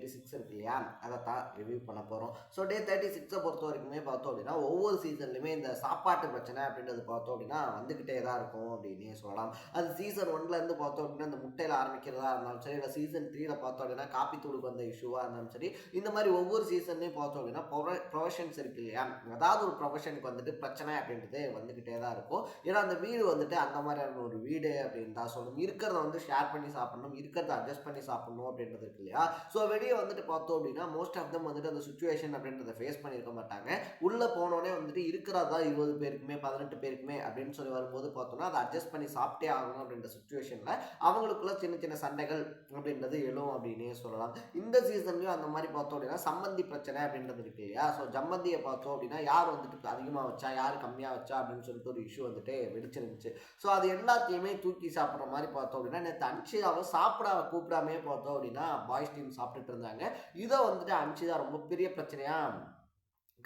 36 இருக்கு இல்லையா, அதை தான் ரிவ்யூ பண்ண போகிறோம். ஸோ டே 36 பொறுத்த வரைக்குமே பார்த்தோம் அப்படின்னா ஒவ்வொரு சீசன்லையுமே இந்த சாப்பாட்டு பிரச்சனை அப்படின்றது பார்த்தோம் அப்படின்னா வந்துக்கிட்டே தான் இருக்கும் அப்படின்னே சொல்லலாம். அது சீசன் 1லேருந்து பார்த்தோம் அப்படின்னா இந்த முட்டையில் ஆரம்பிக்கிறதா இருந்தாலும் சரி, இல்லை சீசன் 3ல பார்த்தோம் அப்படின்னா காப்பி தூளுக்கு வந்த இஷ்யூவாக இருந்தாலும் சரி, இந்த மாதிரி ஒவ்வொரு சீசன்லையும் பார்த்தோம் அப்படின்னா ப்ரொஃபஷன்ஸ் இருக்கு இல்லையா, அதாவது ஒரு ப்ரொஃபஷனுக்கு வந்துட்டு பிரச்சனை அப்படின்றது வந்துக்கிட்டே தான் இருக்கும். ஏன்னா அந்த வீடு வந்துட்டு அந்த மாதிரியான ஒரு வீடு அப்படின்னு தான் சொல்லணும். இருக்கிறத வந்து ஷேர் பண்ணி சாப்பிடணும், இருக்கிறத அட்ஜஸ்ட் பண்ணி சாப்பிடணும் அப்படின்றது இருக்கு இல்லையா. ஸோ வெளியே வந்துட்டு பார்த்தோம் அப்படின்னா மோஸ்ட் ஆஃப் தம் வந்துட்டு அந்த சுச்சுவேஷன் அப்படின்றத ஃபேஸ் பண்ணியிருக்க மாட்டாங்க. உள்ளே போனோடனே வந்துட்டு இருக்கிறதா 20 பேருக்குமே 18 பேருக்குமே அப்படின்னு சொல்லி வரும்போது பார்த்தோம்னா அதை அட்ஜஸ்ட் பண்ணி சாப்பிட்டே ஆகணும் அப்படின்ற சுச்சுவேஷனில் அவங்களுக்குள்ள சின்ன சின்ன சண்டைகள் அப்படின்றது எழும் அப்படின்னே சொல்லலாம். இந்த சீசன்லையும் அந்த மாதிரி பார்த்தோம் அப்படின்னா சம்மந்தி பிரச்சனை அப்படின்றது இருக்கு இல்லையா. ஸோ ஜம்மந்தியை பார்த்தோம் அப்படின்னா யார் வந்துட்டு அதிகமாக வச்சா யார் கம்மியாக வச்சா அப்படின்னு சொல்லிட்டு ஒரு இஷ்யூ வந்துட்டு வெடிச்சிருந்துச்சு. ஸோ அது எல்லாத்தையுமே தூக்கி சாப்பிட்ற மாதிரி பார்த்தோம் அப்படின்னா நேற்று அன்ஷிதாவை சாப்பிட கூப்பிடாமே பார்த்தோம் அப்படின்னா பாய்ஸ் டீம் சாப்பிட்டுட்டு இருந்தாங்க. இதை வந்துட்டு அன்ஷிதா ரொம்ப பெரிய பிரச்சனையாக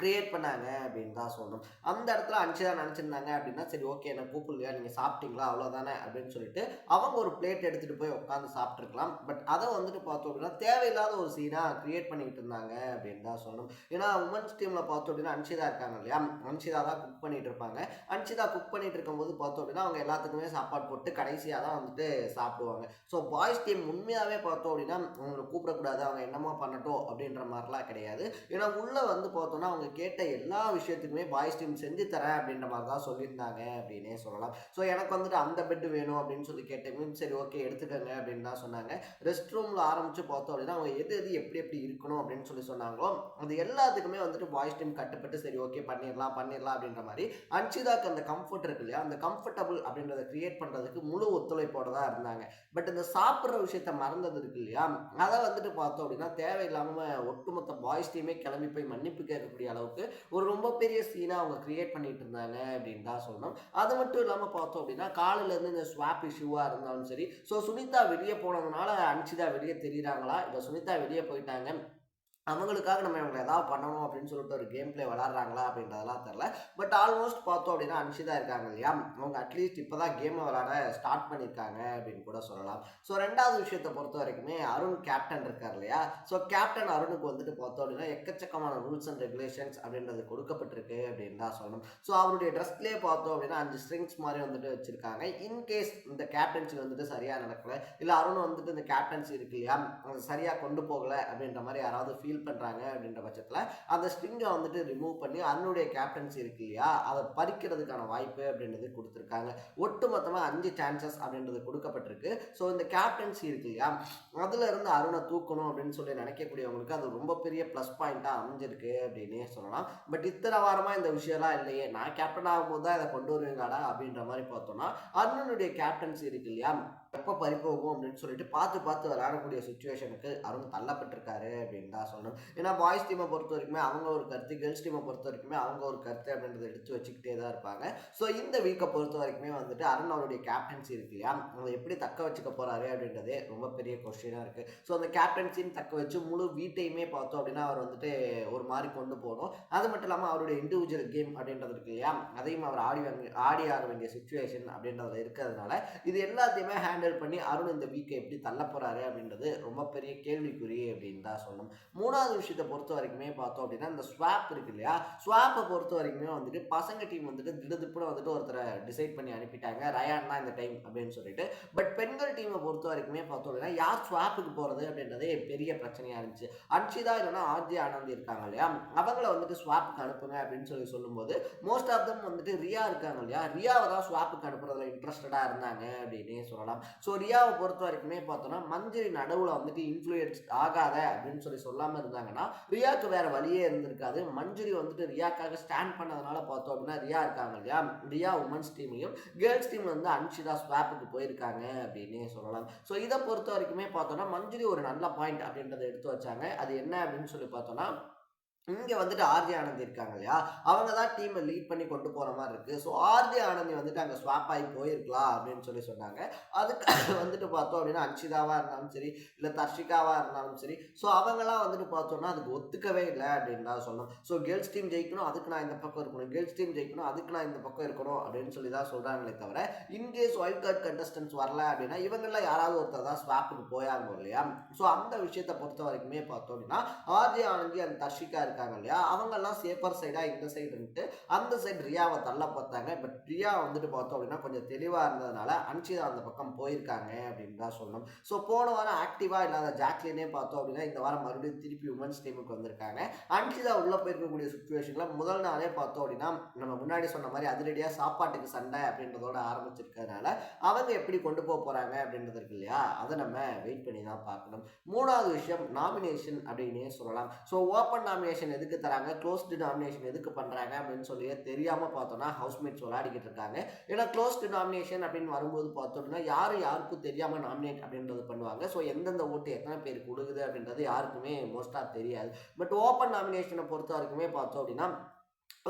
கிரியேட் பண்ணாங்க அப்படின்னு தான் சொல்லணும். அந்த இடத்துல அன்ஷிதா நினச்சிருந்தாங்க அப்படின்னா சரி ஓகே என்ன கூப்பிடலையா, நீங்கள் சாப்பிட்டீங்களா அவ்வளோதானே அப்படின்னு சொல்லிட்டு அவங்க ஒரு பிளேட் எடுத்துகிட்டு போய் உட்காந்து சாப்பிட்ருக்கலாம். பட் அதை வந்துட்டு பார்த்தோம் அப்படின்னா தேவையில்லாத ஒரு சீனாக கிரியேட் பண்ணிக்கிட்டு இருந்தாங்க அப்படின்னு தான் சொல்லணும். ஏன்னா உமன்ஸ் டீமில் பார்த்தோம் அப்படின்னா அன்ஷிதா இருக்காங்க இல்லையா, அன்ஷிதா தான் குக் பண்ணிட்டு இருப்பாங்க. அன்ஷிதா குக் பண்ணிட்டு இருக்கும்போது பார்த்தோம் அப்படின்னா அவங்க எல்லாத்துக்குமே சாப்பாடு போட்டு கடைசியாக தான் வந்துட்டு சாப்பிடுவாங்க. ஸோ பாய்ஸ் டீம் உண்மையாகவே பார்த்தோம் அப்படின்னா அவங்களை கூப்பிடக்கூடாது, அவங்க என்னமோ பண்ணட்டும் அப்படின்ற மாதிரிலாம் கிடையாது. ஏன்னா உள்ளே வந்து பார்த்தோன்னா அவங்க கேட்ட எல்லா விஷயத்துக்குமே பாய்ஸ் டீம் செஞ்சு தரேன் அப்படின்ற மாதிரி தான் சொல்லியிருந்தாங்க அப்படின்னே சொல்லலாம். ஸோ எனக்கு வந்துட்டு அந்த பெட்டு வேணும் அப்படின்னு சொல்லி கேட்டேன். சரி ஓகே எடுத்துக்கங்க அப்படின்னு தான் சொன்னாங்க. ரெஸ்ட் ரூமில் ஆரம்பித்து பார்த்தோம் அப்படின்னா அவங்க எது எது எப்படி எப்படி இருக்கணும் அப்படின்னு சொல்லி சொன்னாங்களோ அது எல்லாத்துக்குமே வந்துட்டு பாய்ஸ் டீம் கட்டுப்பட்டு சரி ஓகே பண்ணிடலாம் அப்படின்ற மாதிரி அன்ஷிதாக்கு அந்த கம்ஃபர்ட் இருக்கு இல்லையா, அந்த கம்ஃபர்டபுள் அப்படின்றத கிரியேட் பண்ணுறதுக்கு முழு ஒத்துழைப்போட தான் இருந்தாங்க. பட் இந்த சாப்பிட்ற விஷயத்த மறந்தது இருக்கு இல்லையா, அதை வந்துட்டு பார்த்தோம் அப்படின்னா தேவையில்லாமல் ஒட்டுமொத்த பாய்ஸ் டீமே கிளம்பி போய் மன்னிப்பு கேட்கக்கூடிய அளவுக்கு ஒரு ரொம்ப பெரிய சீனா அவங்க கிரியேட் பண்ணிட்டு இருந்தாங்க அப்படின்னு தான் சொல்லணும். அது மட்டும் இல்லாமல் பார்த்தோம் அப்படின்னா காலையில இருந்து இந்த ஸ்வாப் இஷ்யூவா இருந்தாலும் சரி, ஸோ சுனிதா வெளியே போனதுனால அன்ஷிதா வெளியே தெரியுறாங்களா, இல்லை சுனிதா வெளியே போயிட்டாங்க அவங்களுக்காக நம்ம இவங்களை ஏதாவது பண்ணணும் அப்படின்னு சொல்லிட்டு ஒரு கேம் பிளே விளாட்றாங்களா அப்படின்றதெல்லாம் தெரில. பட் ஆல்மோஸ்ட் பார்த்தோம் அப்படின்னா அன்ஷிதா இருக்காங்க இல்லையா, அவங்க அட்லீஸ்ட் இப்போ தான் கேமை விளாட ஸ்டார்ட் பண்ணியிருக்காங்க அப்படின்னு கூட சொல்லலாம். ஸோ ரெண்டாவது விஷயத்தை பொறுத்த வரைக்குமே அருண் கேப்டன் இருக்கார் இல்லையா, ஸோ கேப்டன் அருணுக்கு வந்துட்டு பார்த்தோம் அப்படின்னா எக்கச்சக்கமான ரூல்ஸ் அண்ட் ரெகுலேஷன்ஸ் அப்படின்றது கொடுக்கப்பட்டிருக்கு அப்படின்னு தான் சொல்லணும். ஸோ அவருடைய ட்ரெஸ்லேயே பார்த்தோம் அப்படின்னா 5 ஸ்ட்ரிங்ஸ் மாதிரி வந்துட்டு வச்சிருக்காங்க. இன்கேஸ் இந்த கேப்டன்சி வந்துட்டு சரியாக நடக்கல, இல்லை அருண் வந்துட்டு இந்த கேப்டன்சி இருக்கு இல்லையா அது சரியாக கொண்டு போகலை அப்படின்ற மாதிரி யாராவது ஃபீல் பண்றாங்க அப்படின்ற பட்சத்தில் அந்த ஸ்ட்ரிங்கை வந்துட்டு ரிமூவ் பண்ணி அருணுடைய கேப்டன்சி இருக்கு இல்லையா அதை பறிக்கிறதுக்கான வாய்ப்பு அப்படின்றது கொடுத்துருக்காங்க. ஒட்டு மொத்தமாக 5 சான்சஸ் அப்படின்றது கொடுக்கப்பட்டிருக்கு. ஸோ இந்த கேப்டன்சி இருக்கு இல்லையா அதுல இருந்து அருணை தூக்கணும் அப்படின்னு சொல்லி நினைக்கக்கூடியவங்களுக்கு அது ரொம்ப பெரிய ப்ளஸ் பாயிண்டா அமைஞ்சிருக்கு அப்படின்னே சொல்லலாம். பட் இத்தனை வாரமா இந்த விஷயம்லாம் இல்லையே, நான் கேப்டன் ஆகும்போது தான் இதை கொண்டு வருவீங்களாடா அப்படின்ற மாதிரி பார்த்தோம்னா அருணுடைய கேப்டன்சி இருக்கு இல்லையா எப்போ பறிப்போகும் அப்படின்னு சொல்லிட்டு பார்த்து பார்த்து விளையாடக்கூடிய சுச்சுவேஷனுக்கு அருண் தள்ளப்பட்டிருக்காரு அப்படின்னு தான் சொல்லணும். ஏன்னா பாய்ஸ் டீமை பொறுத்த வரைக்குமே அவங்க ஒரு கருத்து, கேர்ள்ஸ் டீமை பொறுத்த வரைக்குமே அவங்க ஒரு கருத்து அப்படின்றத எடுத்து வச்சுக்கிட்டே தான் இருப்பாங்க. ஸோ இந்த வீக்கை பொறுத்த வரைக்குமே வந்துட்டு அருண் அவருடைய கேப்டன்சி இருக்கு இல்லையா அதை எப்படி தக்க வச்சுக்க போறாரு அப்படின்றதே ரொம்ப பெரிய கொஸ்டினாக இருக்கு. ஸோ அந்த கேப்டன்சின்னு தக்க வச்சு முழு வீட்டையுமே பார்த்தோம் அப்படின்னா அவர் வந்துட்டு ஒரு மாதிரி கொண்டு போகணும். அது மட்டும் இல்லாமல் அவருடைய இண்டிவிஜுவல் கேம் அப்படின்றது இருக்கு இல்லையா அதையும் அவர் ஆடி ஆக வேண்டிய சுச்சுவேஷன் அப்படின்றதுல இருக்கிறதுனால இது எல்லாத்தையுமே ஹேண்டில் பண்ணி அருண் இந்த வீக்கை எப்படி தள்ள போறாரு அப்படின்றது ரொம்ப பெரிய கேள்விக்குறி அப்படின்னு தான் சொல்லணும். மூணாவது விஷயத்தை பொறுத்த வரைக்குமே பார்த்தோம் அப்படின்னா இந்த ஸ்வாப் இருக்கு இல்லையா, ஸ்வாப்பை பொறுத்த வரைக்குமே வந்துட்டு பசங்க டீம் வந்துட்டு திடுதிப்புன்னு வந்துட்டு ஒருத்தரை டிசைட் பண்ணி அனுப்பிட்டாங்க ரயான் தான் இந்த டைம் அப்படின்னு சொல்லிட்டு. பட் பெண்கள் டீமை பொறுத்த வரைக்குமே பார்த்தோம் அப்படின்னா யார் ஸ்வாப்புக்கு போறது அப்படின்றதே பெரிய பிரச்சனையா இருந்துச்சு. அன்ஷிதா இல்லைன்னா ஆர்ஜி ஆனந்தி இருக்காங்க இல்லையா அவங்கள வந்துட்டு ஸ்வாப்புக்கு அனுப்புங்க அப்படின்னு சொல்லி சொல்லும்போது மோஸ்ட் ஆஃப் தம் வந்துட்டு ரியா இருக்காங்க இல்லையா ரியாவை தான் ஸ்வாப்புக்கு அனுப்புறதுல இன்ட்ரெஸ்டடா இருந்தாங்க அப்படின்னே சொல்லலாம். ஸோ ரியாவை பொறுத்த வரைக்குமே பார்த்தோன்னா மஞ்சரி நடுவில் வந்துட்டு இன்ஃப்ளூயன்ஸ் ஆகாத அப்படின்னு சொல்லி சொல்லாமல் இருந்தாங்கன்னா ரியாவுக்கு வேற வழியே இருந்திருக்காது. மஞ்சரி வந்துட்டு ரியாக்காக ஸ்டாண்ட் பண்ணதுனால பார்த்தோம் அப்படின்னா ரியா இருக்காங்க இல்லையா ரியா உமன்ஸ் டீம்லையும் கேர்ள்ஸ் டீம்ல வந்து அன்ஷிதா ஸ்வாப்புக்கு போயிருக்காங்க அப்படின்னே சொல்லலாம். ஸோ இதை பொறுத்த வரைக்குமே பார்த்தோன்னா மஞ்சரி ஒரு நல்ல பாயிண்ட் அப்படின்றத எடுத்து வச்சாங்க. அது என்ன அப்படின்னு சொல்லி பார்த்தோன்னா இங்க வந்துட்டு ஆர்ஜே ஆனந்தி இருக்காங்க இல்லையா, அவங்க தான் டீமை லீட் பண்ணி கொண்டு போற மாதிரி இருக்கு. ஸோ ஆர்ஜே ஆனந்தி வந்துட்டு அங்க ஸ்வாப் ஆகி போயிருக்கலாம் அப்படின்னு சொன்னாங்க. அதுக்கு வந்துட்டு பார்த்தோம் அப்படின்னா அன்ஷிதாவா இருந்தாலும் சரி, இல்ல தர்ஷிகாவா இருந்தாலும் சரி, ஸோ அவங்கலாம் வந்துட்டு பார்த்தோம்னா அதுக்கு ஒத்துக்கவே இல்லை அப்படின்னு தான் சொல்லணும். ஸோ கேர்ள்ஸ் டீம் ஜெயிக்கணும், அதுக்கு நான் இந்த பக்கம் இருக்கணும், கேர்ள்ஸ் டீம் ஜெயிக்கணும், அதுக்கு நான் இந்த பக்கம் இருக்கணும் அப்படின்னு சொல்லி தான் சொல்றாங்களே தவிர, இன்கேஸ் வைல்ட் கார்டு கண்டஸ்டன்ஸ் வரல அப்படின்னா இவங்கெல்லாம் யாராவது ஒருத்தர் தான் ஸ்வாப்புக்கு போயாகும் இல்லையா. ஸோ அந்த விஷயத்தை பொறுத்த வரைக்குமே பார்த்தோம் அப்படின்னா ஆர்ஜே ஆனந்தி அந்த தர்ஷிகா இருக்காங்க இல்லையா, அவங்கெல்லாம் சேஃபர் சைடா இந்த சைடு இருந்துட்டு அந்த சைடு ரியாவை தள்ள பார்த்தாங்க. பட் ரியா வந்துட்டு பார்த்தோம் அப்படின்னா கொஞ்சம் தெளிவா இருந்ததுனால அன்ஷிதா அந்த பக்கம் போயிருக்காங்க அப்படின்னு தான் சொல்லணும். ஸோ போன வாரம் ஆக்டிவா இல்லாத ஜாக்லினே பார்த்தோம் அப்படின்னா இந்த வாரம் மறுபடியும் திருப்பி உமன்ஸ் டீமுக்கு வந்திருக்காங்க. அன்ஷிதா உள்ள போயிருக்கக்கூடிய சுச்சுவேஷன்ல முதல் நாளே பார்த்தோம் அப்படின்னா நம்ம முன்னாடி சொன்ன மாதிரி அதிரடியா சாப்பாட்டுக்கு சண்டை அப்படின்றதோட ஆரம்பிச்சிருக்கிறதுனால அவங்க எப்படி கொண்டு போக போறாங்க அப்படின்றது இருக்கு இல்லையா, அதை நம்ம வெயிட் பண்ணி தான் பார்க்கணும். மூணாவது விஷயம் நாமினேஷன் அப்படின்னே சொல்லலாம். ஸோ ஓப்பன் நாமினேஷன் எதுக்கு தராங்க, க்ளோஸ்டு நாமினேஷன் எதுக்கு பண்ணுறாங்க அப்படின்னு சொல்லியே தெரியாமல் பார்த்தோன்னா ஹவுஸ்மேட்ஸ் விளையாடிக்கிட்டு இருக்காங்க. ஏன்னா க்ளோஸ்டு நாமினேஷன் அப்படின்னு வரும்போது பார்த்தோம்னா யாருக்கும் தெரியாமல் நாமினேட் அப்படின்றது பண்ணுவாங்க. ஸோ எந்தெந்த ஓட்டு எத்தனை பேர் கொடுக்குது அப்படின்றது யாருக்குமே மோஸ்ட்டாக தெரியாது. பட் ஓப்பன் நாமினேஷனை பொறுத்த வரைக்குமே பார்த்தோம் அப்படின்னா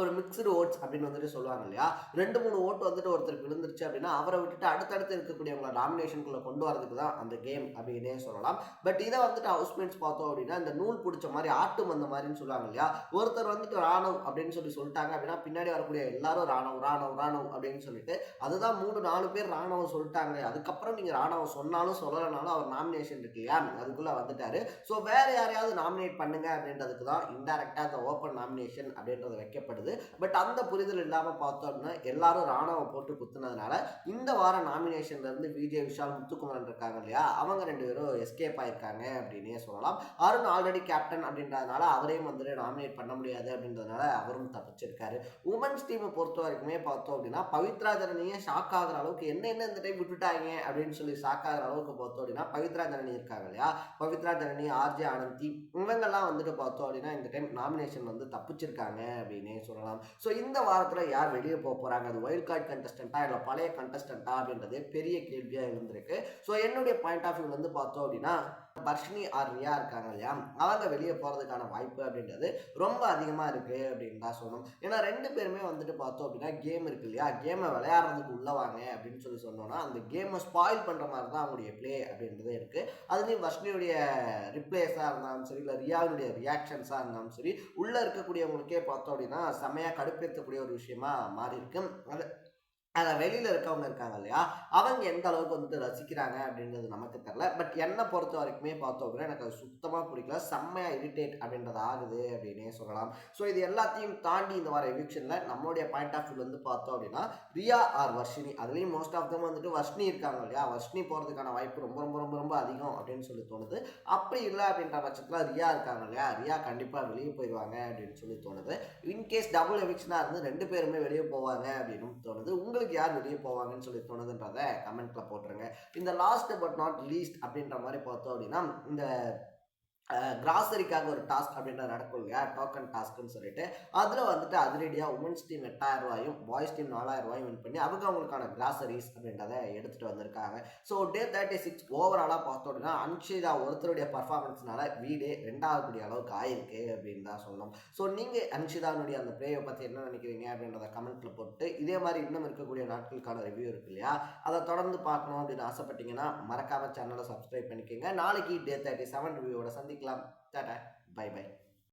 ஒரு மிக்சடு ஓட்ஸ் அப்படின்னு வந்துட்டு சொல்லுவாங்க இல்லையா, 2-3 ஓட்டு வந்துட்டு ஒருத்தருக்கு விழுந்துருச்சு அப்படின்னா அவரை விட்டுட்டு அடுத்தடுத்து இருக்கக்கூடியவங்களை நாமினேஷனுக்குள்ள கொண்டு வரதுக்கு தான் அந்த கேம் அப்படின்னே சொல்லலாம். பட் இதை வந்துட்டு ஹவுஸ்மேட்ஸ் பார்த்தோம் அப்படின்னா இந்த நூல் பிடிச்ச மாதிரி ஆட்டு வந்த மாதிரின்னு சொல்லுவாங்க இல்லையா, ஒருத்தர் வந்துட்டு ராணவ் அப்படின்னு சொல்லிட்டாங்க அப்படின்னா பின்னாடி வரக்கூடிய எல்லாரும் ராணவ் ராணவ் ராணவ் அப்படின்னு சொல்லிட்டு அதுதான் 3-4 பேர் ராணவ சொல்லிட்டாங்க. அதுக்கப்புறம் நீங்க ராணவ சொன்னாலும் சொல்லலைனாலும் அவர் நாமினேஷன் இருக்கு இல்லையா, அதுக்குள்ள வந்துட்டாரு. ஸோ வேற யாரையாவது நாமினேட் பண்ணுங்க அப்படின்றதுக்கு தான் இன்டைரக்டா அந்த ஓப்பன் நாமினேஷன் அப்படின்றது வைக்கப்படுது. பட் அந்த புரிதல் இல்லாம பார்த்தோம்னா எல்லாரும் ராணுவ போட்டு குத்துனதுனால இந்த வாரம் நாமினேஷன்ல இருந்து விஜய் விஷால் முத்துக்குமரன் இருக்காங்க இல்லையா, அவங்க 2 பேரும் எஸ்கேப் ஆயிருக்காங்க அப்படின்னே சொல்லலாம். அருண் ஆல்ரெடி கேப்டன் அப்படின்றதுனால அவரையும் வந்துட்டு நாமினேட் பண்ண முடியாது அப்படின்றதுனால அவரும் தப்பிச்சிருக்காரு. உமன்ஸ் டீமை பொறுத்த வரைக்குமே பார்த்தோம் அப்படின்னா பவித்ரா ஜனனியே ஷாக் ஆகிற அளவுக்கு என்ன இந்த டைம் விட்டுட்டாங்க அப்படின்னு சொல்லி ஷாக் ஆகிற அளவுக்கு பார்த்தோம் அப்படின்னா பவித்ரா ஜனனி இருக்காங்க இல்லையா, பவித்ரா ஜனனி ஆர்ஜே ஆனந்தி இவங்கெல்லாம் வந்துட்டு பார்த்தோம் அப்படின்னா இந்த டைம் நாமினேஷன் வந்து தப்பிச்சிருக்காங்க அப்படின்னே சொல்லலாம். ஸோ இந்த வாரத்தில் யார் வெளியே போக போகிறாங்க, அது வைல்ட் கார்டு கண்டஸ்டண்டா இல்லை பழைய கண்டஸ்டண்டா அப்படின்றது பெரிய கேள்வியாக இருந்திருக்கு. ஸோ என்னுடைய பாயிண்ட் ஆஃப் வியூ வந்து பார்த்தோம் அப்படின்னா வர்ஷினி ஆர் ரியா இருக்காங்க இல்லையா, அவங்க வெளியே போகிறதுக்கான வாய்ப்பு அப்படின்றது ரொம்ப அதிகமாக இருக்குது அப்படின்னு தான் சொல்லணும். ஏன்னா 2 பேருமே வந்துட்டு பார்த்தோம் அப்படின்னா கேம் இருக்கு இல்லையா, கேமை விளையாடுறதுக்கு உள்ளவாங்க அப்படின்னு சொன்னோன்னா அந்த கேமை ஸ்பாயில் பண்ணுற மாதிரி தான் அவங்களுடைய பிளே அப்படின்றது இருக்குது. அதுலேயும் வர்ஷினியுடைய ரிப்ளேஸாக இருந்தாலும் சரி இல்லை ரியாவுடைய ரியாக்ஷன்ஸாக இருந்தாலும் சரி உள்ளே இருக்கக்கூடியவங்களுக்கே பார்த்தோம் அப்படின்னா செம்மையாக கடுப்பேற்றக்கூடிய ஒரு விஷயமா மாறி இருக்கு. அதை வெளியில் இருக்கவங்க இருக்காங்க இல்லையா, அவங்க எந்த அளவுக்கு வந்துட்டு ரசிக்கிறாங்க அப்படின்றது நமக்கு தெரியல. பட் என்னை பொறுத்த வரைக்குமே பார்த்தோம் அப்படின்னா எனக்கு அது சுத்தமாக பிடிக்கல, செம்மையாக இரிட்டேட் அப்படின்றது ஆகுது அப்படின்னே சொல்லலாம். ஸோ இது எல்லாத்தையும் தாண்டி இந்த வர எவிக்ஷனில் நம்மளுடைய பாயிண்ட் ஆஃப் வியூ வந்து பார்த்தோம் அப்படின்னா ரியா ஆர் வர்ஷினி, அதுலேயும் மோஸ்ட் ஆஃப் தம் வந்துட்டு வர்ஷினி இருக்காங்க இல்லையா, வர்ஷினி போகிறதுக்கான வாய்ப்பு ரொம்ப ரொம்ப ரொம்ப ரொம்ப அதிகம் அப்படின்னு சொல்லி தோணுது. அப்படி இல்லை அப்படின்ற பட்சத்தில் ரியா இருக்காங்க இல்லையா, ரியா கண்டிப்பாக வெளியே போயிடுவாங்க அப்படின்னு சொல்லி தோணுது. இன்கேஸ் டபுள் எவிக்ஷனாக இருந்து 2 பேருமே வெளியே போவாங்க அப்படின்னு தோணுது. உங்களுக்கு யார் வெளியே போவாங்கன்னு சொல்லி தோணுதுன்றத கமெண்ட்ல போட்டுருங்க. இந்த லாஸ்ட் பட் நாட் லீஸ்ட் அப்படின்ற மாதிரி பார்த்தோம் அப்படின்னா இந்த கிராசரிக்காக ஒரு டாஸ்க் அப்படின்ற நடக்கும் இல்லையா, டோக்கன் டாஸ்க்னு சொல்லிட்டு அதில் வந்துட்டு அதிரடியாக உமன்ஸ் டீம் 8000 ரூபாயும் பாய்ஸ் டீம் 4000 ரூபாயும் வின் பண்ணி அவங்க அவங்களுக்கான கிராசரிஸ் அப்படின்றத எடுத்துகிட்டு வந்திருக்காங்க. ஸோ டே 36 ஓவராலாக பார்த்தோம் அப்படின்னா அன்ஷிதா ஒருத்தருடைய பர்ஃபார்மன்ஸ்னால வீடே 2வது அளவுக்கு ஆயிருக்கு அப்படின்னு தான் சொல்லணும். ஸோ நீங்கள் அன்ஷிதாவுடைய அந்த பிளேயை பற்றி என்ன நினைக்கிறீங்க அப்படின்றத கமெண்ட்டில் போட்டு இதே மாதிரி இன்னும் இருக்கக்கூடிய நாட்களுக்கான ரிவ்யூ இருக்கு இல்லையா, அதை தொடர்ந்து பார்க்கணும் அப்படின்னு ஆசைப்பட்டீங்கன்னா மறக்காமல் சேனலை சப்ஸ்கிரைப் பண்ணிக்கோங்க. நாளைக்கு டே 37 ரிவ்யூவோட சந்திக்கலாம். Tata, bye by.